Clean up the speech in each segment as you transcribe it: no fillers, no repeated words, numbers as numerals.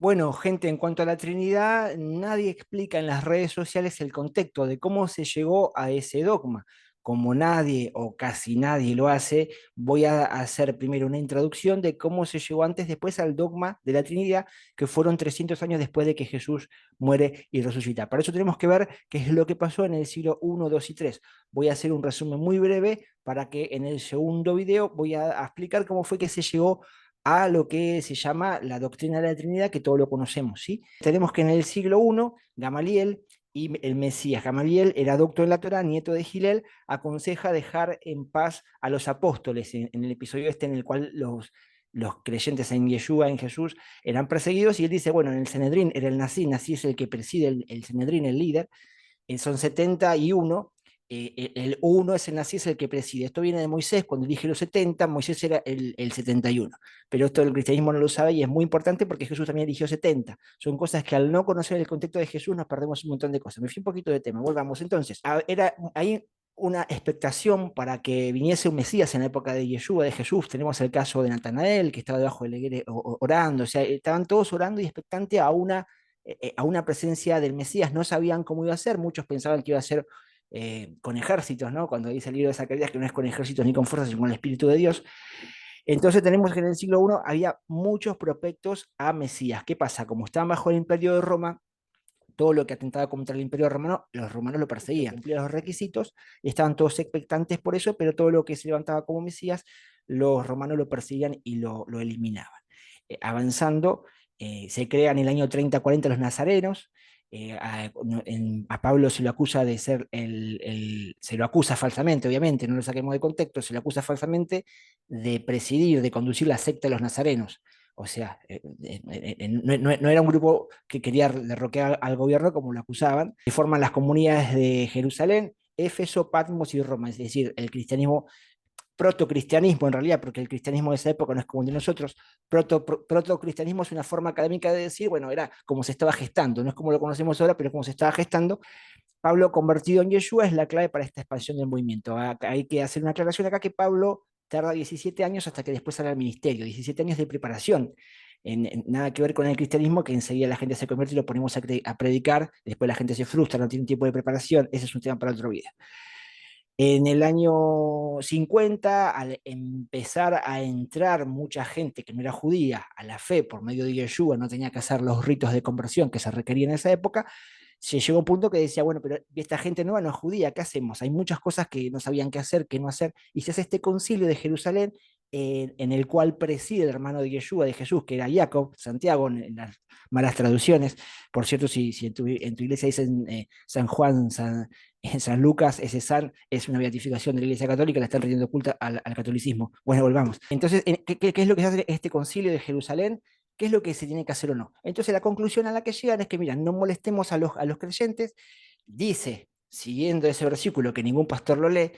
Bueno, gente, en cuanto a la Trinidad, nadie explica en las redes sociales el contexto de cómo se llegó a ese dogma. Como nadie o casi nadie lo hace, voy a hacer primero una introducción de cómo se llegó antes, después al dogma de la Trinidad, que fueron 300 años después de que Jesús muere y resucita. Para eso tenemos que ver qué es lo que pasó en el siglo I, II y III. Voy a hacer un resumen muy breve para que en el segundo video voy a explicar cómo fue que se llegó a lo que se llama la doctrina de la Trinidad, que todos lo conocemos, ¿sí? Tenemos que en el siglo I, Gamaliel y el Mesías, Gamaliel era doctor en la Torá, nieto de Gilel, aconseja dejar en paz a los apóstoles, en el episodio este en el cual los creyentes en Yeshua, en Jesús, eran perseguidos, y él dice, bueno, en el Sanedrín era el Nazí es el que preside el Sanedrín, el líder, son 71, el uno es el nazi, es el que preside. Esto viene de Moisés, cuando dije los 70, Moisés era el 71. Pero esto el cristianismo no lo sabe y es muy importante porque Jesús también eligió 70. Son cosas que al no conocer el contexto de Jesús nos perdemos un montón de cosas. Me fui un poquito de tema, volvamos entonces. Hay una expectación para que viniese un Mesías en la época de Yeshua, de Jesús. Tenemos el caso de Natanael, que estaba debajo del higuero orando. O sea, estaban todos orando y expectantes a una presencia del Mesías. No sabían cómo iba a ser, muchos pensaban que iba a ser con ejércitos, ¿no? Cuando dice el libro de Zacarías que no es con ejércitos ni con fuerzas, sino con el Espíritu de Dios. Entonces tenemos que en el siglo I había muchos prospectos a Mesías. ¿Qué pasa? Como estaban bajo el imperio de Roma, todo lo que atentaba contra el imperio romano, los romanos lo perseguían, cumplían los requisitos, y estaban todos expectantes por eso, pero todo lo que se levantaba como Mesías, los romanos lo perseguían y lo eliminaban. Avanzando, se crean en el año 30-40 los nazarenos. A Pablo se lo acusa de ser se lo acusa falsamente, obviamente, no lo saquemos de contexto, se lo acusa falsamente de presidir, de conducir la secta de los nazarenos. O sea, no era un grupo que quería derrocar al gobierno como lo acusaban. Se forman las comunidades de Jerusalén, Éfeso, Patmos y Roma, es decir, el cristianismo, protocristianismo en realidad, porque el cristianismo de esa época no es como el de nosotros. Protocristianismo es una forma académica de decir, bueno, era como se estaba gestando, no es como lo conocemos ahora, pero como se estaba gestando. Pablo convertido en Yeshua es la clave para esta expansión del movimiento. Hay que hacer una aclaración acá que Pablo tarda 17 años hasta que después sale al ministerio, 17 años de preparación. Nada que ver con el cristianismo, que enseguida la gente se convierte y lo ponemos a predicar, después la gente se frustra, no tiene tiempo de preparación, ese es un tema para otro video. En el año 50, al empezar a entrar mucha gente que no era judía a la fe por medio de Yeshua, no tenía que hacer los ritos de conversión que se requerían en esa época, se llegó a un punto que decía, bueno, pero esta gente nueva no es judía, ¿qué hacemos? Hay muchas cosas que no sabían qué hacer, qué no hacer, y se hace este concilio de Jerusalén en el cual preside el hermano de Yeshua, de Jesús, que era Jacob, Santiago, en las malas traducciones. Por cierto, si en tu iglesia dicen San Juan, en San Lucas, ese San es una beatificación de la Iglesia Católica, la están rindiendo culto al catolicismo. Bueno, volvamos. Entonces, ¿qué es lo que se hace en este concilio de Jerusalén? ¿Qué es lo que se tiene que hacer o no? Entonces, la conclusión a la que llegan es que, mira, no molestemos a los creyentes. Dice, siguiendo ese versículo que ningún pastor lo lee,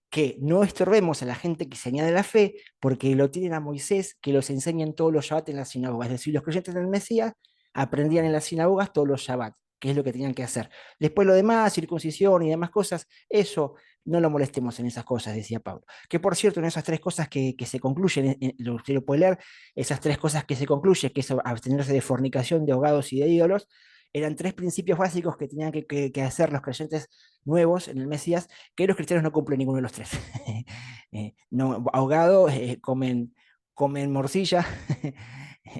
que no estorbemos a la gente que se añade a la fe, porque lo tienen a Moisés, que los enseña en todos los Shabbat en las sinagogas. Es decir, los creyentes del Mesías aprendían en las sinagogas todos los Shabbat, que es lo que tenían que hacer. Después lo demás, circuncisión y demás cosas, eso no lo molestemos en esas cosas, decía Pablo. Que por cierto, en esas tres cosas que se concluyen, usted lo puede leer, esas tres cosas que se concluyen, que es abstenerse de fornicación, de ahogados y de ídolos, eran tres principios básicos que tenían que hacer los creyentes nuevos en el Mesías, que los cristianos no cumplen ninguno de los tres. No, ahogado, comen morcilla,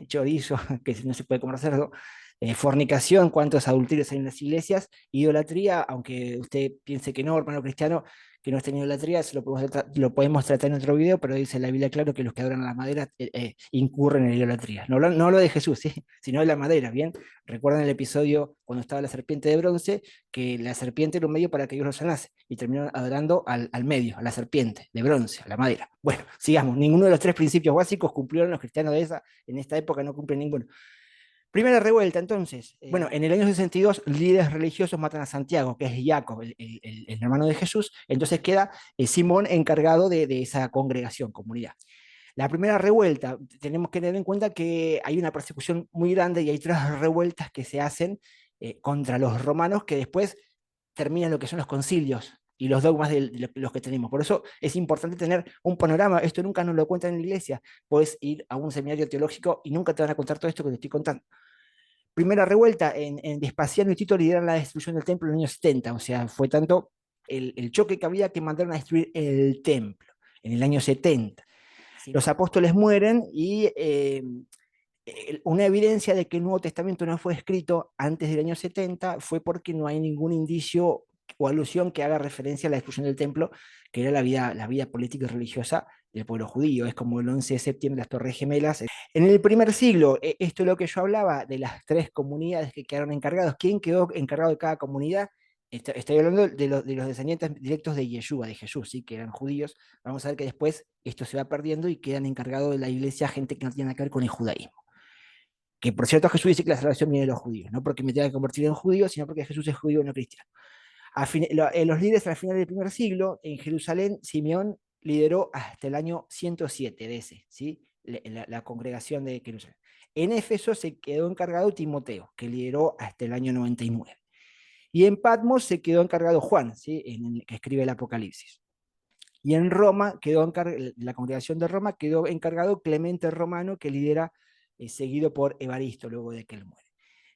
chorizo, que no se puede comer cerdo, fornicación, cuántos adulterios hay en las iglesias, idolatría, aunque usted piense que no, hermano cristiano, que no es en idolatría, lo podemos tratar en otro video, pero dice la Biblia claro que los que adoran a la madera incurren en idolatría. No hablo de Jesús, ¿sí? Sino de la madera, ¿bien? Recuerdan el episodio cuando estaba la serpiente de bronce, que la serpiente era un medio para que Dios lo sanase, y terminaron adorando al medio, a la serpiente de bronce, a la madera. Bueno, sigamos, ninguno de los tres principios básicos cumplieron los cristianos en esta época no cumplen ninguno. Primera revuelta, entonces. Bueno, en el año 62, líderes religiosos matan a Santiago, que es Jacob, el hermano de Jesús. Entonces queda Simón encargado de esa congregación, comunidad. La primera revuelta, tenemos que tener en cuenta que hay una persecución muy grande y hay tres revueltas que se hacen contra los romanos que después terminan lo que son los concilios y los dogmas de los que tenemos. Por eso es importante tener un panorama. Esto nunca nos lo cuentan en la iglesia. Puedes ir a un seminario teológico y nunca te van a contar todo esto que te estoy contando. Primera revuelta, en Vespasiano y Tito lideran la destrucción del templo en el año 70, o sea, fue tanto el choque que había que mandaron a destruir el templo en el año 70. Los apóstoles mueren y una evidencia de que el Nuevo Testamento no fue escrito antes del año 70 fue porque no hay ningún indicio o alusión que haga referencia a la destrucción del templo, que era la vida política y religiosa del pueblo judío. Es como el 11 de septiembre, las Torres Gemelas. En el primer siglo, esto es lo que yo hablaba de las tres comunidades que quedaron encargados. ¿Quién quedó encargado de cada comunidad? Estoy hablando de los descendientes directos de Yeshua, de Jesús, ¿sí? Que eran judíos. Vamos a ver que después esto se va perdiendo y quedan encargados de la iglesia gente que no tiene nada que ver con el judaísmo. Que por cierto Jesús dice que la salvación viene de los judíos, no porque me tenga que convertir en judío, sino porque Jesús es judío, no cristiano. Los líderes al final del primer siglo, en Jerusalén, Simeón lideró hasta el año 107 de ese, ¿sí? La congregación de Jerusalén. En Éfeso se quedó encargado Timoteo, que lideró hasta el año 99. Y en Patmos se quedó encargado Juan, ¿sí? Que escribe el Apocalipsis. Y en Roma, la congregación de Roma quedó encargado Clemente Romano, que lidera, seguido por Evaristo, luego de que él muere.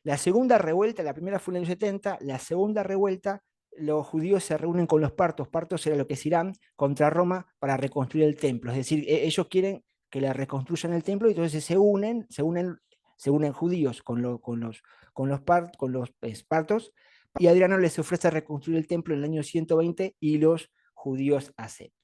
La segunda revuelta, la primera fue en el año 70, la segunda revuelta, los judíos se reúnen con los partos. Partos era lo que es Irán, contra Roma para reconstruir el templo. Es decir, ellos quieren que le reconstruyan el templo y entonces se unen judíos con los partos, y Adriano les ofrece reconstruir el templo en el año 120 y los judíos aceptan.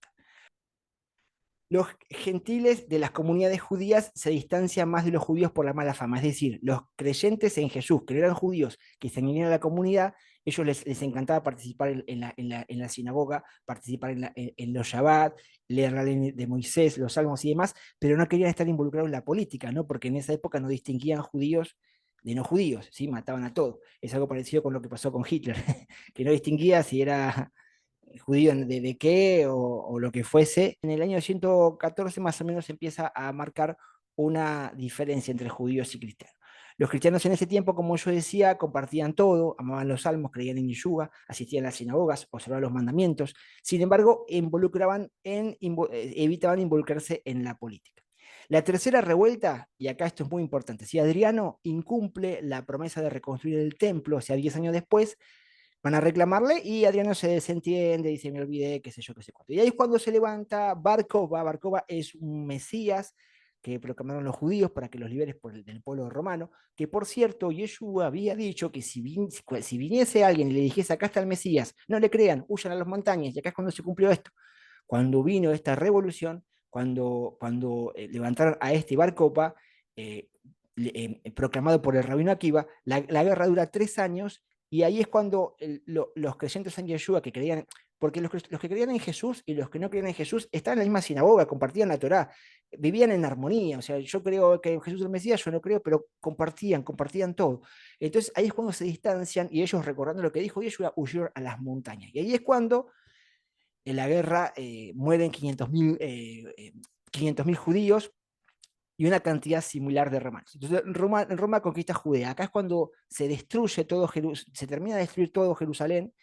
Los gentiles de las comunidades judías se distancian más de los judíos por la mala fama, es decir, los creyentes en Jesús, que no eran judíos, que se unían a la comunidad, ellos les encantaba participar en la sinagoga, participar en los Shabbat, leer la ley de Moisés, los salmos y demás, pero no querían estar involucrados en la política, ¿no? Porque en esa época no distinguían judíos de no judíos, ¿sí? Mataban a todos. Es algo parecido con lo que pasó con Hitler, que no distinguía si era judío de qué o lo que fuese. En el año 114 más o menos empieza a marcar una diferencia entre judíos y cristianos. Los cristianos en ese tiempo, como yo decía, compartían todo, amaban los salmos, creían en Yeshua, asistían a las sinagogas, observaban los mandamientos. Sin embargo, evitaban involucrarse en la política. La tercera revuelta, y acá esto es muy importante, si Adriano incumple la promesa de reconstruir el templo, o sea, 10 años después, van a reclamarle y Adriano se desentiende, dice, me olvidé, qué sé yo, qué sé cuánto. Y ahí es cuando se levanta Barcova. Barcova es un Mesías que proclamaron los judíos para que los liberes del pueblo romano, que por cierto, Yeshua había dicho que si viniese alguien y le dijese, acá está el Mesías, no le crean, huyan a las montañas, y acá es cuando se cumplió esto. Cuando vino esta revolución, cuando levantaron a este Bar Kokhba, proclamado por el rabino Akiva, la guerra dura 3 años, y ahí es cuando los creyentes en Yeshua que creían, porque los que creían en Jesús y los que no creían en Jesús estaban en la misma sinagoga, compartían la Torá, vivían en armonía. O sea, yo creo que Jesús es el Mesías, yo no creo, pero compartían todo. Entonces ahí es cuando se distancian y ellos, recordando lo que dijo Yeshua, huyeron a las montañas. Y ahí es cuando en la guerra mueren 500.000 judíos y una cantidad similar de romanos. Entonces Roma conquista Judea. Acá es cuando se destruye todo se termina de destruir todo Jerusalén.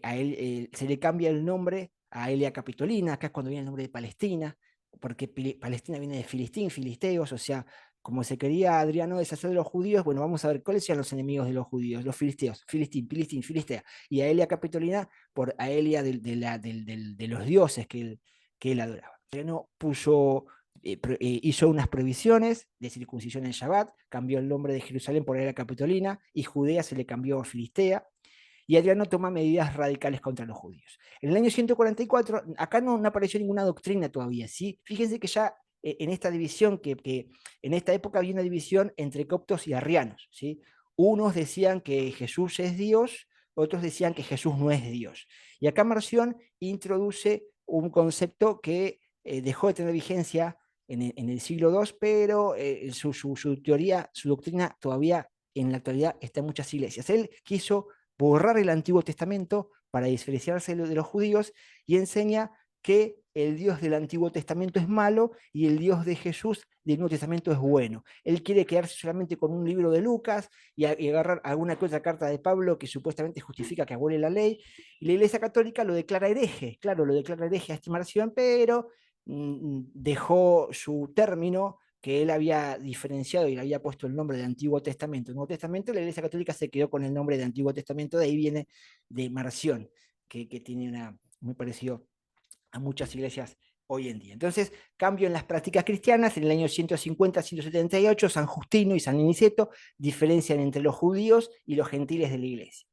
A él se le cambia el nombre a Elia Capitolina. Acá es cuando viene el nombre de Palestina, porque Palestina viene de Filistín, filisteos. O sea, como se quería Adriano deshacer de los judíos, bueno, vamos a ver cuáles eran los enemigos de los judíos, los filisteos, Filistea, y a Elia Capitolina por Aelia de los dioses que él adoraba. Adriano hizo unas prohibiciones de circuncisión en Shabbat, cambió el nombre de Jerusalén por Elia Capitolina, y Judea se le cambió a Filistea, y Adriano toma medidas radicales contra los judíos. En el año 144, acá no apareció ninguna doctrina todavía, ¿sí? Fíjense que ya en esta división, que en esta época había una división entre coptos y arrianos, ¿sí? Unos decían que Jesús es Dios, otros decían que Jesús no es Dios. Y acá Marción introduce un concepto que dejó de tener vigencia en el siglo II, pero su teoría, su doctrina todavía en la actualidad está en muchas iglesias. Él quiso borrar el Antiguo Testamento para diferenciarse de los judíos y enseña que el Dios del Antiguo Testamento es malo y el Dios de Jesús del Nuevo Testamento es bueno. Él quiere quedarse solamente con un libro de Lucas y agarrar alguna que otra carta de Pablo que supuestamente justifica que abole la ley, y la Iglesia Católica lo declara hereje, claro, lo declara hereje a estimación, pero dejó su término que él había diferenciado y le había puesto el nombre de Antiguo Testamento. En el Nuevo Testamento la Iglesia Católica se quedó con el nombre de Antiguo Testamento, de ahí viene de Marción, que tiene muy parecido a muchas iglesias hoy en día. Entonces, cambio en las prácticas cristianas, en el año 150-178, San Justino y San Aniceto diferencian entre los judíos y los gentiles de la iglesia.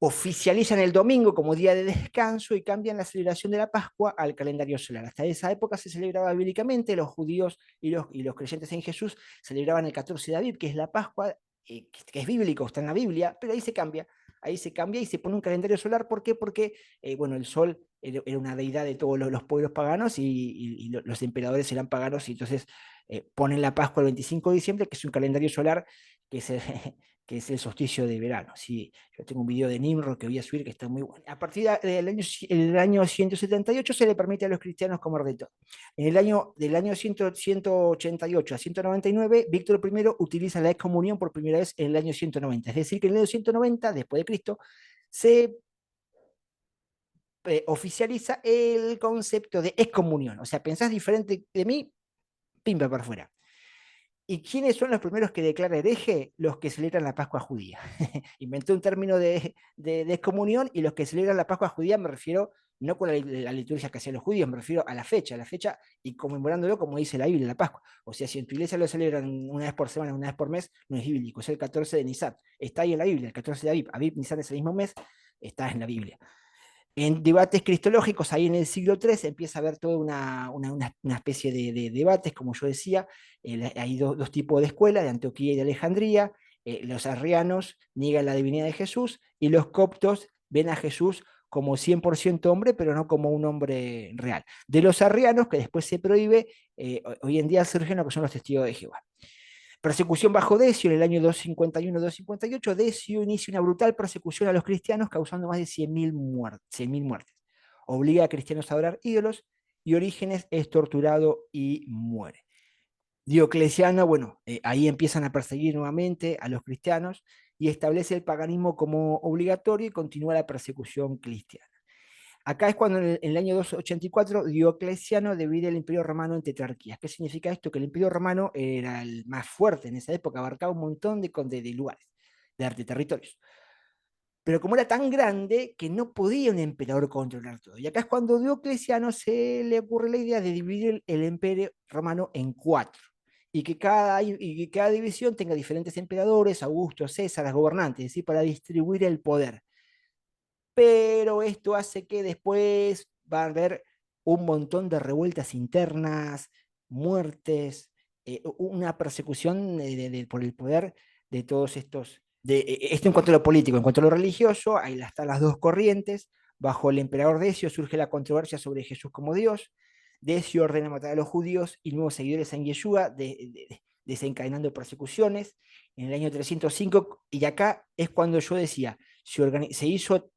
Oficializan el domingo como día de descanso y cambian la celebración de la Pascua al calendario solar. Hasta esa época se celebraba bíblicamente, los judíos y los creyentes en Jesús celebraban el 14 de Aviv, que es la Pascua, que es bíblico, está en la Biblia, pero ahí se cambia y se pone un calendario solar. ¿Por qué? Porque bueno, el sol era una deidad de todos los pueblos paganos y los emperadores eran paganos, y entonces ponen la Pascua el 25 de diciembre, que es un calendario solar que es, que es el solsticio de verano. Sí, yo tengo un video de Nimrod que voy a subir que está muy bueno. A partir del año 178 se le permite a los cristianos comer de todo. Del año 188 a 199, Víctor I utiliza la excomunión por primera vez en el año 190. Es decir, que en el año 190, después de Cristo, se oficializa el concepto de excomunión. O sea, pensás diferente de mí, pimba para afuera. ¿Y quiénes son los primeros que declaran hereje? Los que celebran la Pascua judía. Inventé un término de excomunión, y los que celebran la Pascua judía me refiero no con la liturgia que hacían los judíos, me refiero a la fecha y conmemorándolo como dice la Biblia, la Pascua. O sea, si en tu iglesia lo celebran una vez por semana, una vez por mes, no es bíblico, es el 14 de Nisan. Está ahí en la Biblia, el 14 de Aviv. Aviv, Nisan es el mismo mes, está en la Biblia. En debates cristológicos, ahí en el siglo III, empieza a haber toda una especie de debates, como yo decía. Hay dos tipos de escuelas, de Antioquía y de Alejandría. Los arrianos niegan la divinidad de Jesús, y los coptos ven a Jesús como 100% hombre, pero no como un hombre real. De los arrianos, que después se prohíbe, hoy en día surgen lo que son los testigos de Jehová. Persecución bajo Decio, en el año 251-258, Decio inicia una brutal persecución a los cristianos, causando más de 100.000 muertes. Obliga a cristianos a adorar ídolos, y Orígenes es torturado y muere. Diocleciano, bueno, ahí empiezan a perseguir nuevamente a los cristianos y establece el paganismo como obligatorio, y continúa la persecución cristiana. Acá es cuando en el año 284 Diocleciano divide el Imperio Romano en tetrarquías. ¿Qué significa esto? Que el Imperio Romano era el más fuerte en esa época, abarcaba un montón de lugares, de territorios. Pero como era tan grande que no podía un emperador controlar todo. Y acá es cuando Diocleciano se le ocurre la idea de dividir el Imperio Romano en 4. Y que cada división tenga diferentes emperadores, Augusto, César, gobernantes, es decir, para distribuir el poder. Pero esto hace que después va a haber un montón de revueltas internas, muertes, una persecución por el poder de todos estos. Esto en cuanto a lo político. En cuanto a lo religioso, ahí están las dos corrientes. Bajo el emperador Decio surge la controversia sobre Jesús como Dios. Decio ordena matar a los judíos y nuevos seguidores en Yeshua, desencadenando persecuciones. En el año 305, y acá es cuando yo decía, se hizo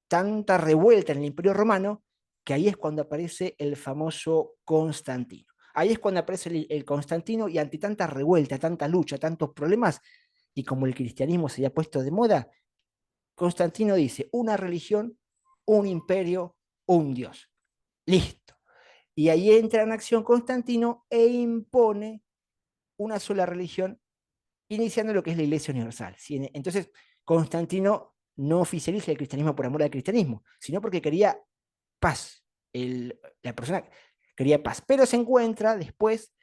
tanta revuelta en el Imperio Romano, que ahí es cuando aparece el famoso Constantino. Ahí es cuando aparece el Constantino, y ante tanta revuelta, tanta lucha, tantos problemas, y como el cristianismo se había puesto de moda, Constantino dice: una religión, un imperio, un Dios. Listo. Y ahí entra en acción Constantino e impone una sola religión, iniciando lo que es la Iglesia Universal. Entonces, Constantino no oficializa el cristianismo por amor al cristianismo, sino porque quería paz. La persona quería paz, pero se encuentra después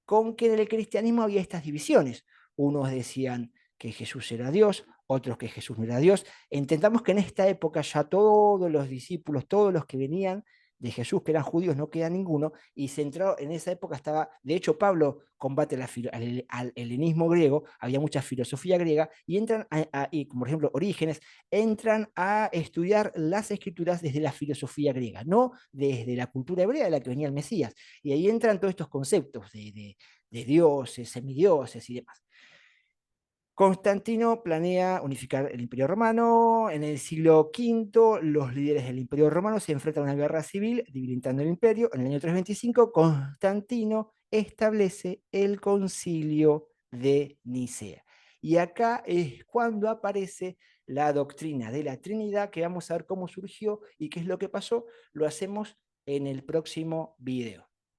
con que en el cristianismo había estas divisiones. Unos decían que Jesús era Dios, otros que Jesús no era Dios. Entendamos que en esta época ya todos los discípulos, todos los que venían de Jesús, que eran judíos, no queda ninguno, y centrado en esa época estaba, de hecho Pablo combate al helenismo griego, había mucha filosofía griega, y entran, y como por ejemplo Orígenes, entran a estudiar las escrituras desde la filosofía griega, no desde la cultura hebrea de la que venía el Mesías, y ahí entran todos estos conceptos de dioses, semidioses y demás. Constantino planea unificar el Imperio Romano. En el siglo V, los líderes del Imperio Romano se enfrentan a una guerra civil, debilitando el imperio. En el año 325, Constantino establece el Concilio de Nicea. Y acá es cuando aparece la doctrina de la Trinidad, que vamos a ver cómo surgió y qué es lo que pasó. Lo hacemos en el próximo video.